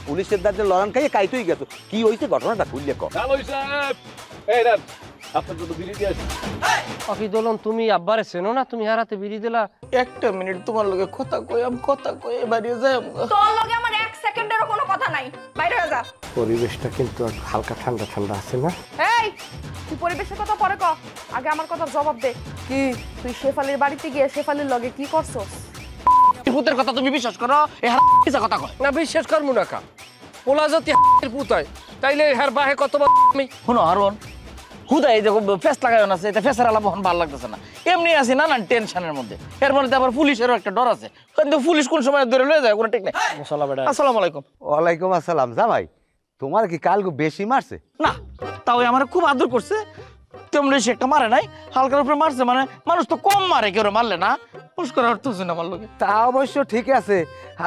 পুলিশের দাঁড়িয়ে লড়ান খাইয়ে কাইতেই গেছো কি হয়েছে ঘটনাটা খুললে কর। অফিদলন তুমি আব্বারে চেনো না, তুমি হারাতে বিড়ি দিলা। একটা মিনিট তোমার লগে কথা কই বাইরে যাই। তোর লগে আমার 1 সেকেন্ডেরও কোনো কথা নাই, বাইরে হয়ে যা। পরিবেশটা কিন্তু হালকা ঠান্ডা ঠান্ডা আছে না? এই তুই পরিবেশের কথা পরে ক, আগে আমার কথা জবাব দে। কি তুই শেফালির বাড়িতে গিয়ে শেফালির লগে কি করছস? পুতের কথা তুমি বিশ্বাস করো? এ হারা কথা কয় না, বিশ্বাস করবো না কা। পোলা যদি পুত হয় তাইলে হার বাহে কতবার আমি শোনো হারুন, হুদা এই দেখো ফেস লাগায় আছে, এটা ফেসের আলাপ এখন ভালো লাগতেছে না। এমনি আছি না টেনশনের মধ্যে। এর মধ্যে আবার পুলিশেরও একটা ডর আছে, কিন্তু পুলিশ কোন সময় ধরে লয়ে যায় কোনো ঠিক নেই। আসসালামু আলাইকুম। ওয়ালাইকুম আসসালাম। জামাই তোমার কি কালকে বেশি মারছে? না, তাও আমার খুব আদর করছে, তেমনি সে একটা মারে নাই, হালকার উপরে মারছে। মানে মানুষ তো কম মারে, কেউ মারলে না পুষ্কর অর্থ হচ্ছে না আমার লোকে। তা অবশ্য ঠিক আছে।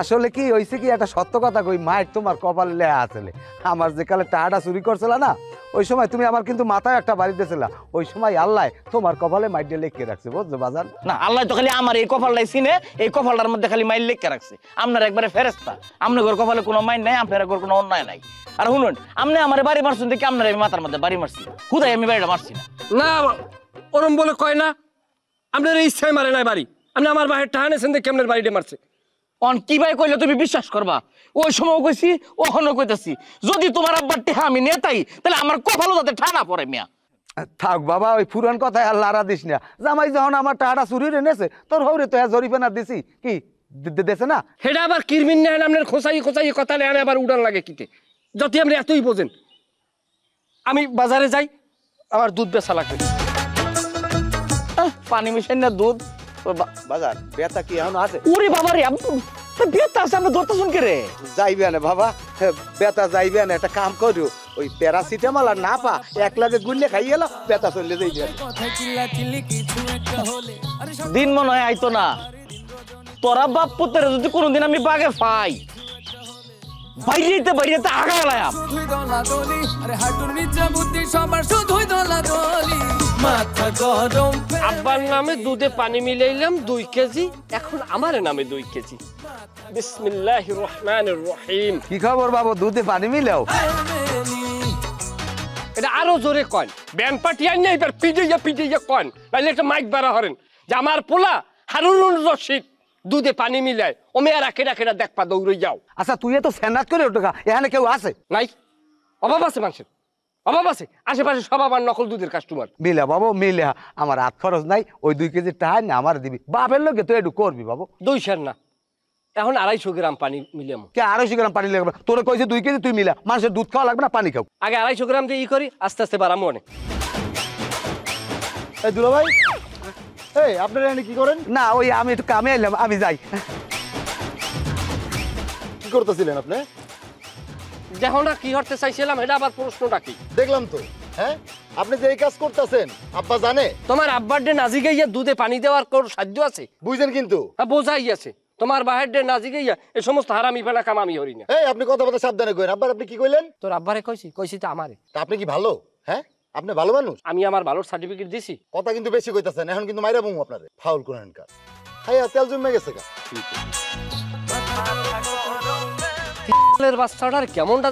আসলে কি হয়েছে কি, একটা সত্য কথা কই, মায়ের তোমার কপালে লেয়া আসলে। আমার যে কালে টাকাটা চুরি করছিল না, ওই সময় তুমি আমার কিন্তু মাথায় একটা বাড়ি দিয়েছিলা। ওই সময় আল্লাহ তোমার কপালে মাইর দিয়ে লেখকে রাখছে, বুঝছো বাজান? না, আল্লাহ তো খালি আমার এই কপালটাই চিনে, এই কপালটার মধ্যে খালি মাইল লেখকে রাখছে। আপনার একবারে ফেরেস্তা, আপনার ঘর কপালে কোনো মাইল নাই, আপনার ঘর কোনো অন্যায় নাই। আর শুনুন, আপনি আমার বাড়ি মারছেন দেখি আপনার আমি মাথার মধ্যে বাড়ি মারছি, হুদাই আমি বাড়িটা মারছি না। না, ওরম বলে কয় না। আপনার ইচ্ছায় মারে নাই বাড়ি, আপনি আমার বাহির টাহানেছেন দেখে আপনার বাড়িতে মারছে। অন কি ভাই কইলে তুমি বিশ্বাস করবা? ওই সময় কইছি, ওখানে কইতাছি, যদি তোমার আব্বার টেহা আমি নেতাই, তাহলে আমার কপালও যাতে ঠানা পড়ে মিয়া। থাক বাবা, ওই পুরান কথায় আর লারা দিস না। জামাই যখন আমার টাকাটা চুরি এনেছে, তোর হৌরে তো জরিফানা দিছি কি দেছে না? সেটা আবার কিরমিন নেন আপনার খোঁচাই খোঁচাই কথা নেন, আবার উড়ান লাগে কিতে। যদি আপনি এতই বোঝেন, আমি বাজারে যাই, আমার দুধ বেচা লাগবে। পানি মিশাই না দুধ বাজার বেতা কি এখন আছে? ওরে বাবা রে, বেতা আছে, আমরা ধরতে শুনকে রে যাইবে না বাবা, বেতা যাইবে না। একটা কাম করো, ওই প্যারাসিটামল আর না পা এক লাগে গুললে খাই গেল, বেতা চললে যাইবে। দিন মনে হয় আইতো না। তোরা বাপ পুত্রের যদি কোনোদিন আমি বাগে পাই, বাইরেতে বাইরেতে আগালাম। আব্বার নামে দুধে পানি মিলাইলাম 2 কেজি, এখন আমার নামে 2 কেজি। বিসমিল্লাহির রহমানির রহিম। কি খবর বাবু, দুধে পানি মিলাও? এটা আরো জোরে কন, ব্যান পার্টি আইন না, এবার পিটাইয়া কন, নাইলে একটা মাইক বাড়া হরেন যে আমার পোলা হারুনুর রশিদ দুধে পানি মিলায়, ও মেয়েরা কেডা কেডা দেখপা দৌড়ে যাও। আচ্ছা তুই তো সেনাত করে ওটা, এখানে কেউ আছে নাই? অভাব আছে মানুষের, অভাব আছে। আশেপাশে সব আমার নকল দুধের কাস্টমার। মিলা বাবু মিলা, আমার হাত খরচ নাই, ওই 2 কেজি টাকা না আমার দিবি। বাপের লোকে তুই একটু করবি বাবু। 200 না, এখন 250 গ্রাম পানি মিলাম। কে 250 গ্রাম পানি লাগবে? তোরে কইছে 2 কেজি, তুই মিলা। মানুষের দুধ খাওয়া লাগবে না, পানি খাও। আগে 250 গ্রাম দিয়ে ই করি, আস্তে আস্তে বাড়ামো অনেক। এই দুলা ভাই, এই আপনারা এখানে কি করেন? না ওই আমি একটু কামে এলাম, আমি যাই। কি করতেছিলেন আপনি? যখন না কি হতে চাইছিলাম, এটা আবার প্রশ্নটা কি? দেখলাম তো। হ্যাঁ, আপনি যে এই কাজ করতেছেন আব্বা জানে? তোমার আব্বার ডে নাজি গাইয়া দুধে পানি দেওয়ার কোন সাধ্য আছে? বুঝছেন কিন্তু? হ্যাঁ, বোঝাই আছে। তোমার বাহের ডে নাজি গাইয়া এই সমস্ত হারামি ফেলা কাম আমি হরি না। এই আপনি কথা বলতে সাবধানে কইন। আব্বার আপনি কি কইলেন? তোর আব্বারে কইছি তো আমারে। তা আপনি কি ভালো? হ্যাঁ, আপনি ভালো মানুষ? আমি আমার ভালোর সার্টিফিকেট দিছি। কথা কিন্তু বেশি কইতাছেন, এখন কিন্তু মাইরা বমু আপনারে। ফাউল করেন কাজ। হাইয়া তেল জমে গেছে গা। এর বাচ্চাটার কেমনটা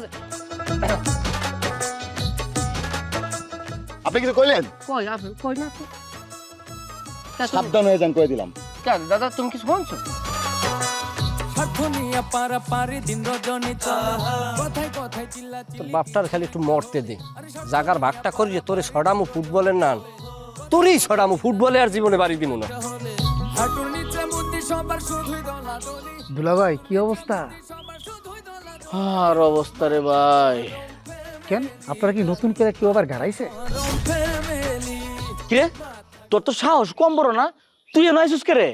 আপনি কিছু কইলেন? কই না তো। সাবধান হয়ে যান, কই দিলাম। কেন দাদা, তুমি কিছু শুনছো? তোর বাপটার খালি একটু মরতে দে, জাগার ভাগটা করি যে তোরে ছড়ামু ফুটবলের নান, তোরই ছড়ামু ফুটবলে আর জীবনে বাড়ি দিব না। দুলা ভাই কি অবস্থা? আর অবস্থা রে ভাই। কেন আপনারা কি নতুন করে কেউ আবার গাড়াইছে? কিরে, তোর তো সাহস কম বড় না, তুই এনে আইছিস কে রে?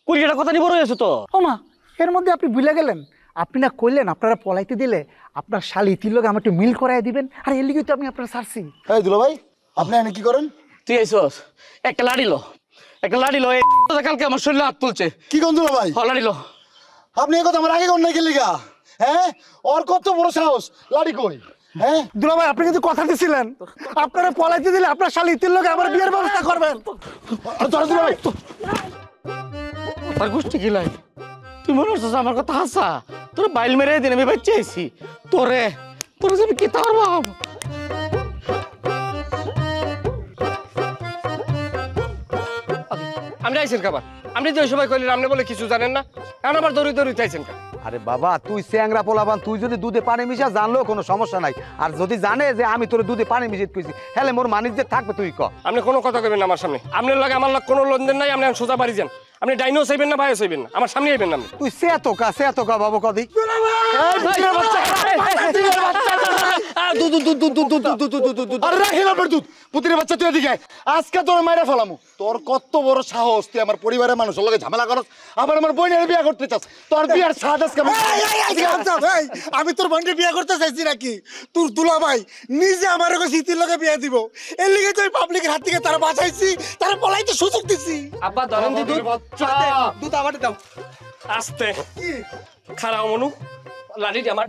কুড়িটা কথা নিয়ে বড় হয়েছে তো। ও মা, এর মধ্যে আপনি ভুলে গেলেন। আপনি না কইলেন আপনারা পলাইতে দিলে আপনার শালি তিন লোক আমার একটু মিল করাই দিবেন, আর এর লিগে তো আমি আপনার ছাড়ছি। এই দুলা ভাই, আপনি এখানে কি করেন? তুই আইছস, একটা লাড়ি লো, কালকে আমার শরীরে হাত তুলছে। কি কোন দুলা ভাই? লাড়ি লো। আপনি এই কথা আমার আগে কোন নাই গেলি গা? হ্যাঁ, ওর কত বড় সাহস, লাড়ি কই? হ্যাঁ দুলা ভাই, আপনি কিন্তু কথা দিছিলেন আপনারা পলাইতে দিলে আপনার শালি তিন লোক আমার বিয়ের ব্যবস্থা করবেন। দুলা ভাই, আর গোষ্ঠী গিলাই তুই মনে করছিস আমার কথা হাসা? তোর বাইল মেরে দিন আমি বাচ্চা আইছি। তোরে তোরে যে আমি কি তার বাপ। আপনি আইছেন খাবার, আপনি যে ওই সময় কইলেন আপনি বলে কিছু জানেন না, এখন আবার দৌড়ি দৌড়ি চাইছেন কা? আরে বাবা তুই স্যাংরা পোলাবান, তুই যদি দুধে পানি মিশা জানলেও কোনো সমস্যা নাই, আর যদি জানে যে আমি তোর দুধে পানি মিশিয়ে কইছি হেলে মোর মানিজ্য থাকবে, তুই ক। আপনি কোনো কথা কইবেন না আমার সামনে, আপনার লাগে আমার লাগে কোনো লেনদেন নাই। আপনি এখন সোজা বাড়ি যান, আপনি ডাইনও চাইবেন না ভাইও চাইবেন না, আমার সামনে আইবেন না। আপনি তুই সে তো কা বাবু কদি আরে রাখিল আপনার দুধ, পুতির বাচ্চা তুই এদিকে আয়। আজকে তোর মাইরা ফেলামু। তোর কত বড় সাহস, তুই আমার পরিবারের মানুষের লগে ঝামেলা করস, আবার আমার বোনের বিয়ে করতে চাস। তোর বিয়ার সাদ আজকে আমি তোর বোনকে বিয়ে করতে চাইছি নাকি? তোর দুলা ভাই নিজে আমার স্মৃতির লগে বিয়ে দিব, এর লিগে তো পাবলিকের হাত থেকে তারা বাঁচাইছি, তারা পলাইতে সুযোগ দিছি। আব্বা ধরেন দি দুধ, দুধ আমার দাও। আস্তে খারাপ মনু লাঠি আমার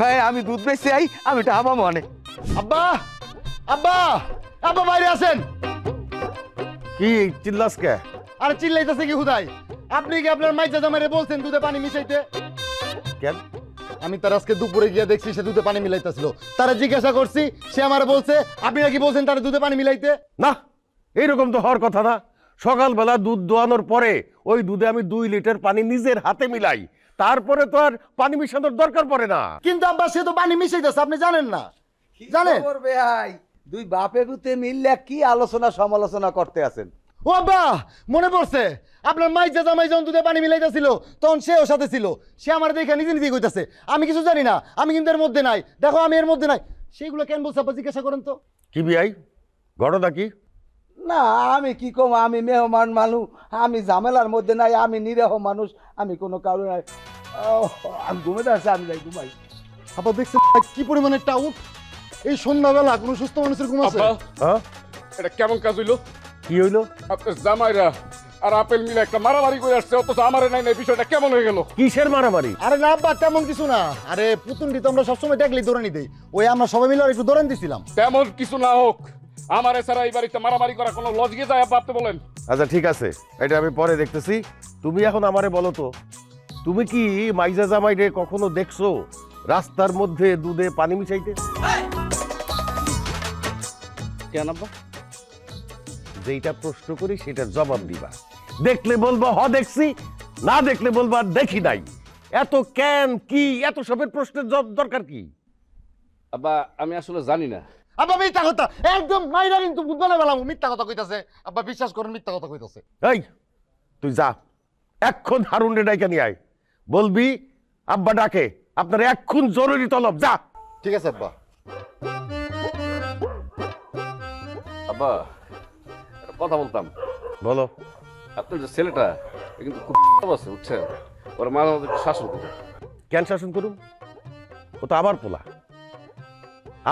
হ্যাঁ আমি দুধ বেশি আই, আমি এটা হাবা মনে। আব্বা আব্বা আব্বা বাইরে আছেন। কি চিল্লাস কে? আরে চিল্লাইতেছে কি হুদাই? আপনি কি আপনার মাইজা জামাইরে বলছেন দুধে পানি মিশাইতে? কেন? আমি তার আজকে দুপুরে গিয়ে দেখছি সে দুধে পানি মিলাইতেছিল। তারা জিজ্ঞাসা করছি, সে আমার বলছে আপনি নাকি বলছেন তারা দুধে পানি মিলাইতে। না, এইরকম তো হওয়ার কথা না। সকালবেলা দুধ দোয়ানোর পরে ওই দুধে আমি 2 লিটার পানি নিজের হাতে মিলাই, তারপরে তো আর পানি মিশানোর দরকার পড়ে না। কিন্তু আব্বা সে তো পানি মিশাইতেছে, আপনি জানেন না? জানেন? ভাই দুই বাপে গুতে মিললে কি আলোচনা সমালোচনা করতে আছেন? ও আব্বা মনে পড়ছে, আপনার মাইজা জামাই যখন দুধে পানি মিলাইতেছিল তখন সেও সাথে ছিল। সে আমার দেখে নিজে নিজে কইতাছে আমি কিছু জানি না, আমি কিন্তু এর মধ্যে নাই, দেখো আমি এর মধ্যে নাই। সেইগুলো কেন বলছে আব্বা জিজ্ঞাসা করেন তো। কি বিয়াই ঘটনা কি? না আমি কি কম, আমি মেহমান মানুষ, আমি ঝামেলার মধ্যে নাই, আমি নিরীহ মানুষ, আমি কোনো কারণ নাই। আমি ঘুমে আসছে, আমি যাই ঘুমাই। আব্বা দেখছেন কি পরিমাণে টাউট? এই সন্ধ্যাবেলা কোনো সুস্থ মানুষের ঘুম আছে? হ্যাঁ এটা কেমন কাজ হইলো? কি হইলো? আপনার জামাইরা আর আপেল মিলে একটা মারামারি করে আসছে, অথচ আমারে নাই নাই, বিষয়টা কেমন হয়ে গেল? কিসের মারামারি? আরে না আব্বা তেমন কিছু না। আরে পুতুনটি তো আমরা সবসময় দেখলেই দৌড়ানি দেই, ওই আমরা সবাই মিলে একটু দৌড়ান দিছিলাম। তেমন কিছু না হোক, আমার এছাড়া এই বাড়িতে মারামারি করা কোনো লজিকে যায় আব্বা? আপনি বলেন। আচ্ছা ঠিক আছে, এটা আমি পরে দেখতেছি। তুমি এখন আমারে বলো তো, তুমি কি মাইজা জামাইরে কখনো দেখছো রাস্তার মধ্যে দুধে পানি মিশাইতে? কেন আব্বা? যেটা প্রশ্ন করি সেটার জবাব দিবা। দেখলে বলবা হ দেখছি, না দেখলে বলবা দেখি নাই। এত কেন কি এত সবের প্রশ্নের দরকার কি? আব্বা আমি আসলে জানি না। আব্বা মিথ্যা কথা, একদম মাইরা কিন্তু বুঝবা না বেলাম মিথ্যা কথা কইতাছে। আব্বা বিশ্বাস করেন মিথ্যা কথা কইতাছে। এই তুই যা, এখন হারুন রে ডাইকা নিয়ে আয়, বলবি আব্বা ডাকে, আপনার এখন জরুরি তলব। যা। ঠিক আছে আব্বা। আব্বা একটা কথা বলতাম। বলো। আপনার যে ছেলেটা এ কিন্তু খুব আছে বুঝছেন, ওর মাঝে মাঝে একটু শাসন করতে। কেন শাসন করুম? ও তো আমার পোলা,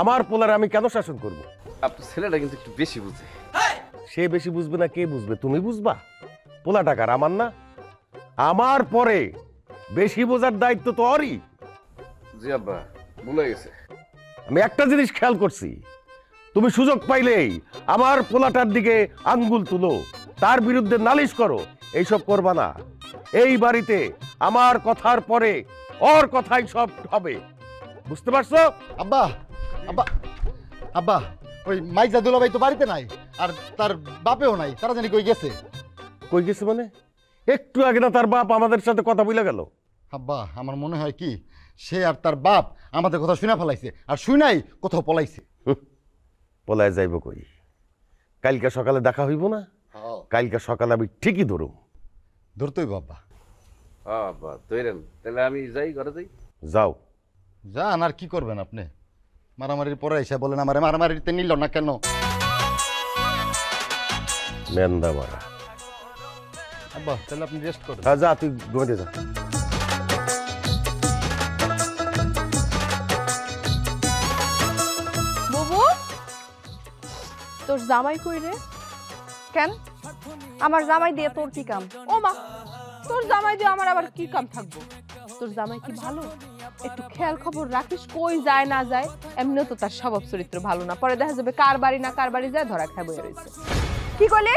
আমার পোলার আমি কেন শাসন করব? আপনার ছেলেটা কিন্তু একটু বেশি বুঝে। সে বেশি বুঝবে না কে বুঝবে? তুমি বুঝবা? পোলা টাকার আমার না, আমার পরে বেশি বোঝার দায়িত্ব তো ওরই। জি আব্বা ভুলে গেছে। আমি একটা জিনিস খেয়াল করছি, তুমি সুযোগ পাইলেই আমার পোলাটার দিকে আঙ্গুল তুলো, তার বিরুদ্ধে নালিশ করো, এইসব করবা না। এই বাড়িতে আমার কথার পরে ওর কথাই সব হবে, বুঝতে পারছো? আব্বা আব্বা আব্বা ওই মাইজা দুলাভাই তো বাড়িতে নাই, আর তার বাপেও নাই, তারা জানি কই গেছে। কই গেছে মানে? একটু আগে না তার বাপ আমাদের সাথে কথা বলে গেল। আব্বা আমার মনে হয় কি সে আর তার বাপ আমাদের কথা শুনে ফেলাইছে, আর শুনাই কোথাও পলাইছে। পলায় যাইব কই? কালকে সকালে দেখা হইব না? কালকে সকালে আমি ঠিকই ধরুম। ধরতেই আব্বা। হ্যাঁ আব্বা তৈরেন, তাহলে আমি যাই ঘরে যাই। যাও। যান, আর কি করবেন আপনি? মারামারির পরে এসে বলেন আমারে মারামারিতে নিল না কেন? মেন্দা মারা। আব্বা তাহলে আপনি রেস্ট করেন। হ্যাঁ যা, তুই ঘুমাতে যা। বুবু তোর জামাই কই রে? কেন আমার জামাই দিয়ে তোর কি কাম? ও মা, তোর জামাই দিয়ে আমার আবার কি কাম থাকবো? তোর জামাই কি ভালো? একটু খেয়াল খবর রাখিস কই যায় না যায়। এমনিও তো তার স্বভাব চরিত্র ভালো না, পরে দেখা যাবে কার বাড়ি না কার বাড়ি যায় ধরা খায় বয়ে রয়েছে। কি কইলি?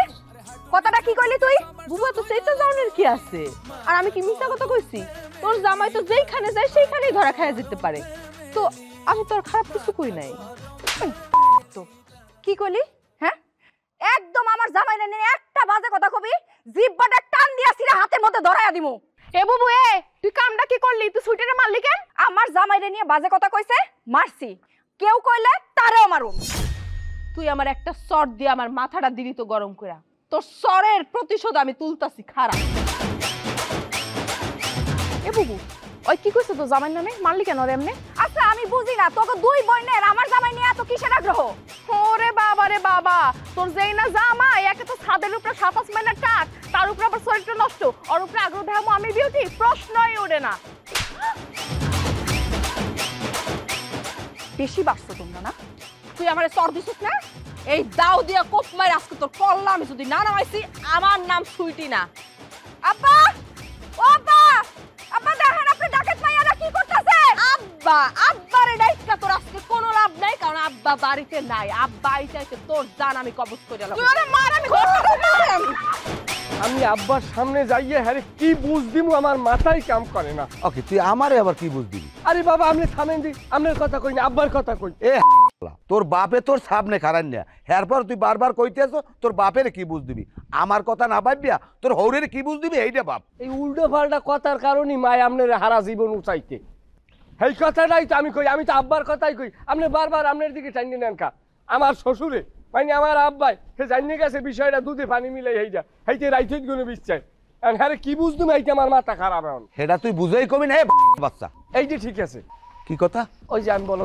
কথাটা কি কইলি তুই? বুবা তো সেইটা জাউনের কি আছে? আর আমি কি মিথ্যা কথা কইছি? তোর জামাই তো যেইখানে যায় সেইখানেই ধরা খায়া যেতে পারে। তো আমি তো আর খারাপ কিছু কই নাই। তো কি কইলি? হ্যাঁ, একদম আমার জামাইরে নিয়ে একটা বাজে কথা কবি, জিহ্বাটা টান দিয়া সিরা হাতের মধ্যে ধরায়া দিমু। এ বুবু এ, তুই কামটা কি করলি? তুই সুইটারে মারলি কেন? আমার জামাইরে নিয়ে বাজে কথা কইছে, মারছি। কেউ কইলে তারেও মারুম। তুই আমার একটা শট দিয়ে আমার মাথাটা দিলি তো গরম কইরা। তোর সরের প্রতিশোধ আমি তুলতাছি, খারাপ। এ বুবু, ওই কি কইছে তো জামাই নামে? মারলি কেন রে এমনে? আচ্ছা আমি বুঝি না, তোকে দুই বোনের আমার জামাই নিয়ে এত কিসের আগ্রহ? ওরে বাবা রে বাবা, তোর যেই না জামাই, একে তো ছাদের উপরে 7-8 মাইনা টাক, তার উপরে আবার চরিত্র নষ্ট, ওর উপরে আগ্রহ দেখামো আমি বিউটি? প্রশ্নই ওঠে না। বেশি বাড়ছো তোমরা না? তুই আমারে চর দিছিস না? এই দাও দিয়া কোপ মার আজকে তোর কল্লা আমি যদি না নামাইছি, আমার নাম সুইটি না। আব্বা, ও আব্বা, আব্বা দেখেন আপনি ডাকাত মাইয়ারা কি করতেছে? আব্বা, আব্বারে ডাইকা তোর আজকে কোনো লাভ নাই, কারণ আব্বা বাড়িতে নাই। আব্বা আইছে তোর জান আমি কবজ করে দিলাম। তুই ওরে মার, আমি আমি আব্বার সামনে যাইয়ে হ্যাঁ কি বুঝ দিমু আমার মাথায় কাম করে না। ওকে, তুই আমারে আবার কি বুঝ দিবি? আরে বাবা আপনি থামেন দি, আপনার কথা কই না আব্বার কথা কই। এ তোর বাপে তোর সামনে খারান না, এরপর তুই বারবার কইতে আছো তোর বাপের কি বুঝ দিবি? আমার কথা না ভাবিয়া তোর হৌরের কি বুঝ দিবি এইটা বাপ। এই উল্টো পাল্টা কথার কারণেই মায় আপনার হারা জীবন উচাইতে। এই কথাটাই তো আমি কই, আমি তো আব্বার কথাই কই। আপনি বারবার আপনার দিকে টাইনি নেন কা। আমার শ্বশুরে মানে আমার আব্বাই সে জানিয়ে গেছে বিষয়টা, দুধে পানি মিলাই এইটা হেইতে রাইথিত গুলো বিচ্ছাই। হ্যাঁ কি বুঝতুম এইটা আমার মাথা খারাপ এখন। সেটা তুই বুঝেই কবি না বাচ্চা। এই যে ঠিক আছে, কি কথা? ওই যে আমি বলো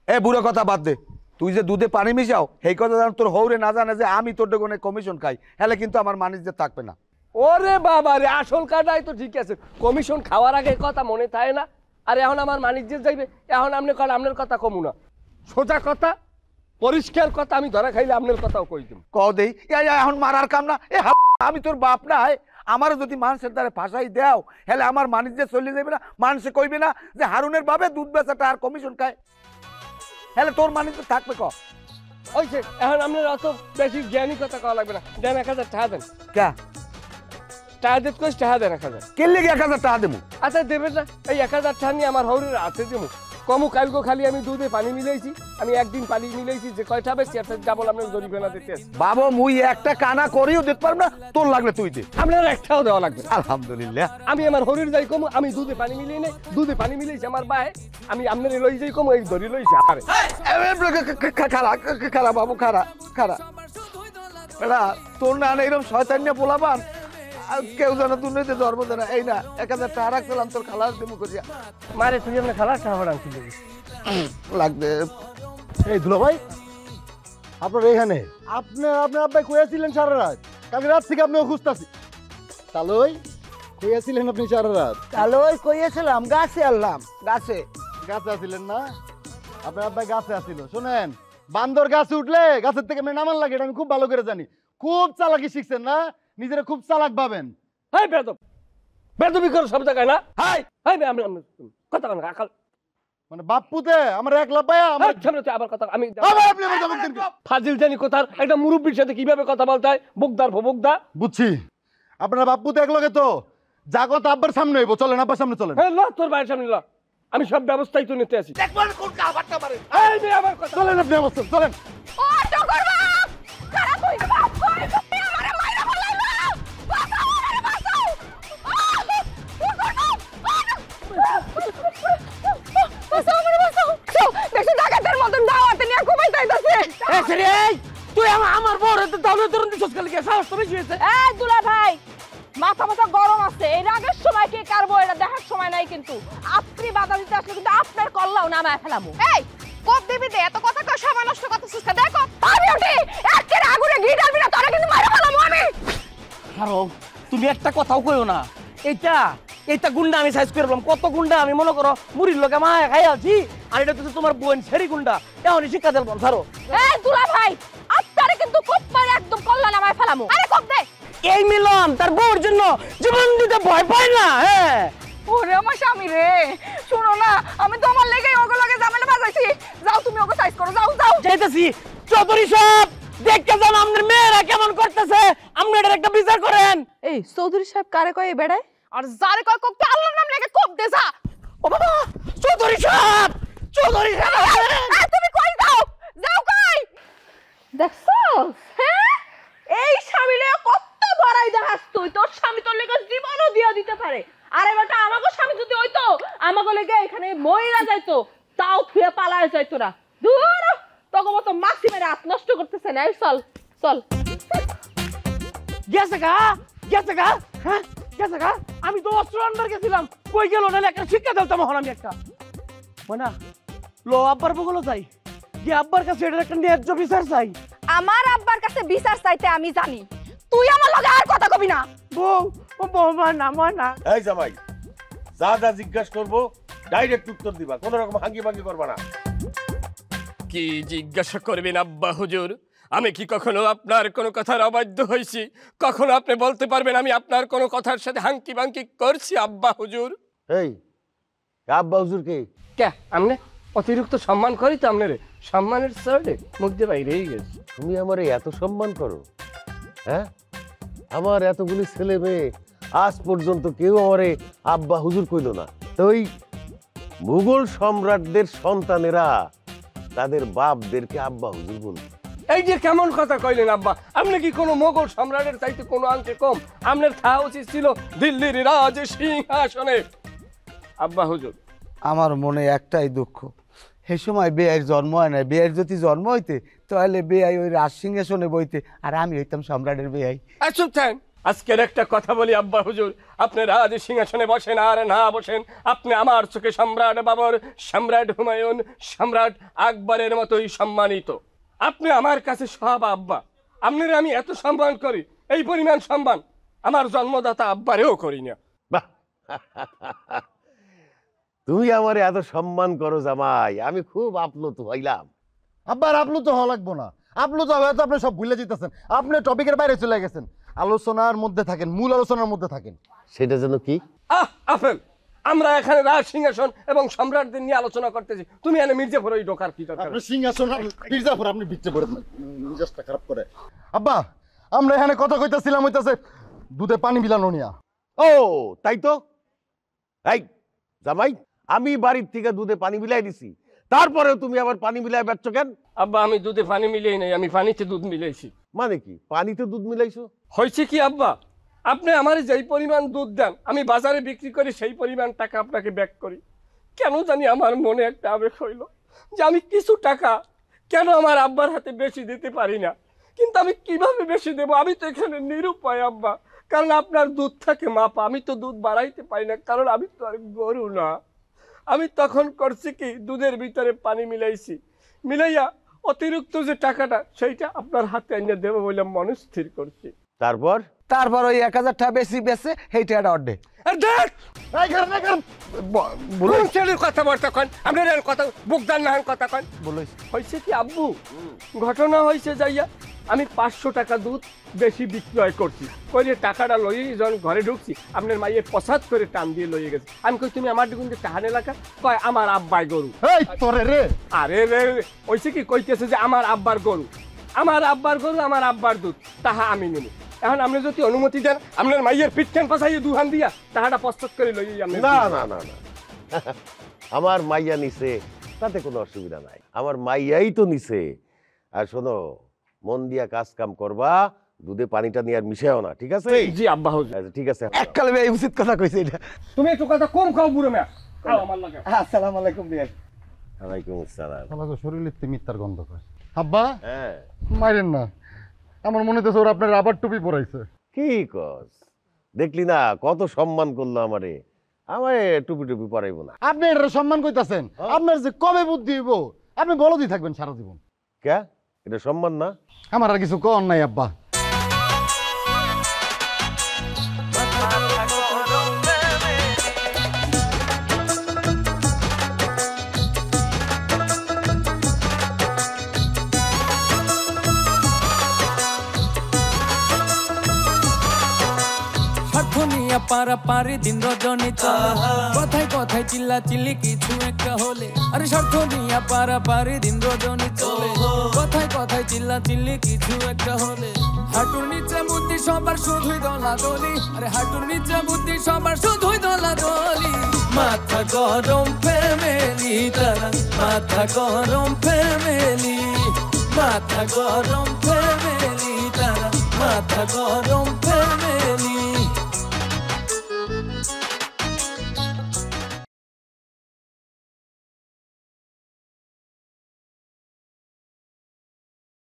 এ বুড়ো কথা বাদ দে। তুই যে দুধে পানি মিশাও এই কথা জান তোর হৌরে না জানে যে আমি তোর ডেগনে কমিশন খাই, হলে কিন্তু আমার মানিজ্য থাকবে না। ওরে বাবা রে, আসল কাটাই তো ঠিক আছে, কমিশন খাওয়ার আগে কথা মনে থাকে না। আর এখন আমার মানিজ্য যাইবে, এখন আপনি কল আপনার কথা কমু না। সোজা কথা, পরিষ্কার কথা, আমি ধরা খাইলে আপনার কথাও কই দিম। ক দেই এখন মারার কাম না। এ আমি তোর বাপ না, আমার যদি মানুষের দ্বারা ফাঁসাই দেও হলে আমার মানিজ্য চলে যাবে না। মানুষে কইবে না যে হারুনের বাবে দুধ বেচাটা আর কমিশন খায়, হলে তোর মানিজ্য থাকবে। ক ওই যে এখন আপনার অত বেশি জ্ঞানী কথা কওয়া লাগবে না। দেন 1000 টাকা দেন। কে টাকা দিতে কইস, টাকা দেন 1000। কেলে 1000 টাকা দেবো? আচ্ছা দেবেন না, এই 1000 টাকা নিয়ে আমার হৌরের হাতে দেবো। কমু কালকে খালি আমি দুধে পানি মিলাইছি, আমি একদিন পানি মিলাইছি যে কয়টা বেশি আর ডাবল আপনার জরিমানা দিতে আসি। বাবা মুই একটা কানা করিও দিতে পারব না, তোর লাগলে তুই দে। আপনার একটাও দেওয়া লাগবে। আলহামদুলিল্লাহ। আমি আমার হরির যাই কমু, আমি দুধে পানি মিলিয়ে নেই, দুধে পানি মিলাইছি আমার বাহে, আমি আপনার লই যাই কমু, এই ধরি লইছি আরে। খারা খারা বাবু, খারা খারা এরা তোর না এরকম শয়তান নিয়ে পোলাবান কেউ যেন দুর্নীতি ধর্ম দেয় না। এই না 1000 টাকা রাখছিলাম তোর খালাস দেবো করিয়া। মারে তুই আপনার খালাস টাকা রাখছি লাগবে। এই দুলা ভাই, আপনার এখানে আপনার আব্বাই কইয়াছিলেন সারা রাত, কালকে রাত থেকে আপনাকে খুঁজতেছি। তালই কইয়াছিলেন আপনি সারা রাত? তাহলে ওই কইয়েছিলাম গাছে আনলাম, গাছে। গাছে আছিলেন না? আপনার আব্বাই গাছে আসিল। শোনেন, বান্দর গাছে উঠলে গাছের থেকে নামান লাগে, এটা আমি খুব ভালো করে জানি। খুব চালাকি শিখছেন না, নিজেরা খুব চালাক ভাবেন। হাই বেদব, বেদবি করো সব জায়গায় না। হাই হাই আমি কথা বল আকাল মানে বাপ্পুতে আমার এক লাপায়া আমার সামনে তুই আবার কথা। আমি আপনি আমার জবাব দেন। ফাজিল জানি কোথার একটা মুরব্বির সাথে কিভাবে কথা বলতে হয়, বুকদার ভবুকদা। বুঝছি, আপনার বাপ্পুতে এক লগে তো যা কথা আব্বার সামনে হইব। চলেন আব্বার সামনে চলেন। হ্যাঁ ল, তোর বাড়ির সামনে ল, আমি সব ব্যবস্থাই তো নিতে আসি। দেখবেন কোন কাবারটা মারে। এই বে আমার কথা চলেন আপনি আমার সাথে চলেন। ও টকর বাপ, খারাপ কই বাপ, কই তুমি আমারে মাইরা ফলাইলা? বাঁচাও আমারে, বাঁচাও। বাঁচাও আমারে, বাঁচাও। দেখো ডাকাতের মতন দাওয়াতে নিয়ে ঘুমাই যাইতাছে। এ সরি, এই তুই আমার বড় দাউলে তরুণ দিছস কাল কি সাহস তো বেশি হইছে। এই দুলা ভাই, মাথা মাথা গরম আছে, এই রাগের সময় কে কারবো এটা দেখার সময় নাই। কিন্তু আপনি বাধা দিতে আসলে কিন্তু আপনার কল্লাও নামায় ফেলামু। এই কোপ দিবি দে, এত কথা কই সময় নষ্ট করতেছিস না। দেখো আমি ওঠি একের আগুনে ঘি ঢালবি না, তোরা কিন্তু মারা ফেলামু আমি। আরো তুমি একটা কথাও কইও না। এইটা গুন্ডা আমি সাইজ করে বললাম, কত গুন্ডা আমি মনে করো মুড়ির লোকে মা খাই আছি, আর এটা তো তোমার বোন সেরি গুন্ডা। এখনই শিক্ষা দেব ছাড়ো। এই দুলা ভাই, আপনারে কিন্তু কোপ মারে একদম কল্লা নামায় ফেলামু। আরে কোপ দে। এই মিলন তার বউর জন্য জীবন দিতে ভয় পায় না। হ্যাঁ ওরে আমার স্বামী রে, শুনো না, আমি তো আমার লেগেই ওগুলোকে ঝামেলা বাজাইছি। যাও তুমি ওকে সাইজ করো, যাও যাও। যাইতেছি চৌধুরী সব দেখতে যান আপনার মেয়েরা কেমন করতেছে, আপনি এটার একটা বিচার করেন। এই চৌধুরী সাহেব কারে কয় বেড়ায় আর যারে কয় কোপ আল্লাহর নাম লেগে কোপ দে যা। ও বাবা, চৌধুরী সাহেব, চৌধুরী সাহেব, তুমি কই যাও, যাও কই? দেখছো হ্যাঁ, এই স্বামীরে কত বড়াই দেখাস তুই, তোর স্বামী তোর লেগে জীবনও দিয়ে দিতে পারে। আরে বেটা আমাগো স্বামী যদি হইতো আমাগো লেগে এখানে মইরা যাইতো, তাও থুয়ে পালায় যাইতো না। দূর তোকে মতো মাছি মেরে হাত নষ্ট করতেছে না। চল চল। গেছে গা, গেছে গা, হ্যাঁ গেছে গা। আমি তো অস্ত্র আনবার গেছিলাম, কই গেল? নাহলে একটা শিক্ষা দিতাম এখন আমি একটা। না লো আব্বার বগলো চাই, যে আব্বার কাছে এটার একটা ন্যায্য বিচার চাই। আমার আব্বার কাছে বিচার চাইতে আমি জানি, তুই আমার লগে আর কথা কবি না। বউ, ও বৌমা না মনা। এই জামাই, যা যা জিজ্ঞাসা করবো ডাইরেক্ট উত্তর দিবা, কোনো রকম হাঙ্গি ভাঙ্গি করবা না। কি জিজ্ঞাসা করবেন আব্বা হুজুর? আমি কি কখনো আপনার কোনো কথার অবাধ্য হয়েছি? কখনো আপনি বলতে পারবেন আমি আপনার কোনো কথার সাথে হাঙ্কি বাঙ্কি করছি আব্বা হুজুর? এই আব্বা হুজুর কে? কে আমনে অতিরিক্ত সম্মান করি তো আপনারে, সম্মানের সাইডে মুখ দিয়ে বাইরেই গেছে। তুমি আমারে এত সম্মান করো? হ্যাঁ, আমার এতগুলি ছেলে মেয়ে আজ পর্যন্ত কেউ আমারে আব্বা হুজুর কইল না। তো ওই মুঘল সম্রাটদের সন্তানেরা তাদের বাপদেরকে আব্বা হুজুর বলল। এই যে কেমন কথা কইলেন আব্বা? আপনি কি কোনো মোগল সম্রাটের চাইতে কোনো অংশে কম? আপনার থাকা উচিত ছিল দিল্লির রাজ সিংহাসনে আব্বা হুজুর। আমার মনে একটাই দুঃখ, সেই সময় বেআইয়ের জন্ম হয় না। বেআইয়ের যদি জন্ম হইতে তাহলে বেআই ওই রাজ সিংহাসনে বইতে, আর আমি হইতাম সম্রাটের বেআই। চুপ থাকেন। আজকের একটা কথা বলি আব্বা হুজুর, আপনি রাজ সিংহাসনে বসেন আর না বসেন, আপনি আমার চোখে সম্রাট বাবর, সম্রাট হুমায়ুন, সম্রাট আকবরের মতোই সম্মানিত। আপনি আমার কাছে সব আব্বা। আপনার আমি এত সম্মান করি, এই পরিমাণ সম্মান আমার জন্মদাতা আব্বারেও করি না। বাহ, তুমি আমারে এত সম্মান করো জামাই, আমি খুব আপ্লুত হইলাম। আব্বার আপ্লুত হওয়া লাগবো না, আপ্লুত হয়তো আপনি সব ভুলে যেতেছেন, আপনি টপিকের বাইরে চলে গেছেন। আলোচনার মধ্যে থাকেন, মূল আলোচনার মধ্যে থাকেন। সেটা যেন কি? আপেল, আমরা এখানে রাজ সিংহাসন এবং সম্রাটদের নিয়ে আলোচনা করতেছি, তুমি এনে মির্জাফর ওই ঢোকার কি দরকার? আপনি সিংহাসন আর মির্জাফর আপনি বিচ্ছে পড়ে মেজাজটা খারাপ করে। আব্বা, আমরা এখানে কথা কইতাছিলাম হইতাছে দুধে পানি মিলানো নিয়া। ও তাই তো। এই জামাই, আমি বাড়ির থেকে দুধে পানি মিলাই দিছি, তারপরেও তুমি আবার পানি মিলাই বেচ্ছ কেন? আব্বা আমি দুধে পানি মিলাই নাই, আমি পানিতে দুধ মিলাইছি। মানে কি পানিতে দুধ মিলাইছো? হয়েছে কি আব্বা, আপনি আমার যেই পরিমাণ দুধ দেন আমি বাজারে বিক্রি করে সেই পরিমাণ টাকা আপনাকে ব্যাক করি। কেন জানি আমার মনে একটা আবেগ হইল যে আমি কিছু টাকা কেন আমার আব্বার হাতে বেশি দিতে পারি না, কিন্তু আমি কিভাবে বেশি দেবো? আমি তো এখানে নিরুপায় আব্বা, কারণ আপনার দুধ থাকে মাপা, আমি তো দুধ বাড়াইতে পারি না, কারণ আমি তো আর গরু না। আমি তখন করছি কি, দুধের ভিতরে পানি মিলাইছি, মিলাইয়া অতিরিক্ত যে টাকাটা সেইটা আপনার হাতে এনে দেবো বলে মনস্থির করছি। তারপর ওই 1000 টাকা বেশি বেছে সেই টাকাটা অর্ধে। কথাবার্তা কন আপনার কথা বুকদার না কথা কন বলেছি। হয়েছে কি আব্বু, ঘটনা হয়েছে যাইয়া আমি 500 টাকা দুধ বেশি বিক্রয় করছি, করে টাকাটা লইয়ে যখন ঘরে ঢুকছি আপনার মাইয়ে পছাদ করে টান দিয়ে লইয়ে গেছে। আমি কই তুমি আমার দিকে টাহান এলাকা, কয় আমার আব্বাই গরু। আরে রে, হয়েছে কি কইতেছে যে আমার আব্বার গরু, আমার আব্বার গরু, আমার আব্বার দুধ, তাহা আমি নেব। এখন আপনি যদি অনুমতি দেন আপনার মাইয়ের পিঠখান পাশাইয়ে দুহান দিয়া তাহাটা পশ্চাৎ করে লইয়ে আপনি। না না না না, আমার মাইয়া নিছে তাতে কোনো অসুবিধা নাই, আমার মাইয়াই তো নিছে। আর শোনো, মন দিয়া কাজ কাম করবা, দুধে পানিটা নিয়ে আর মিশাও না, ঠিক আছে? জি আব্বা হুজুর। আচ্ছা ঠিক আছে। এককালে এই উচিত কথা কইছে এটা। তুমি একটু কথা কম খাও বুড়ো মেয়া, খাও আমার লাগে। আসসালামু আলাইকুম বিয়াই। ওয়ালাইকুম আসসালাম। আমাকে শরীরে মিথ্যার গন্ধ পায়। আব্বা হ্যাঁ, মাইরেন না, আমার মনে হচ্ছে ওরা আপনার আবার টুপি পরাইছে। কি কস? দেখলি না কত সম্মান করলো আমারে, আমারে টুপি টুপি পরাইবো না। আপনি এটা সম্মান কইতাছেন, আপনার যে কবে বুদ্ধি হইব, আপনি বলদই থাকবেন সারা জীবন। কে? এটা সম্মান না? আমার আর কিছু কর নাই আব্বা। পারাপারি দিন রজনী চলে কথায় কথায় চিল্লা চিল্লি কিছু একটা হলে আরে স্বার্থ নিয়ে পারাপারি দিন রজনী চলে কথায় কথায় চিল্লা চিল্লি কিছু একটা হলে হাঁটুর নিচে বুদ্ধি সবার শুধুই দলাদলি আরে হাঁটুর নিচে বুদ্ধি সবার শুধুই দলাদলি মাথা গরম ফ্যামিলি তারা মাথা গরম ফ্যামিলি মাথা গরম ফ্যামিলি তারা মাথা গরম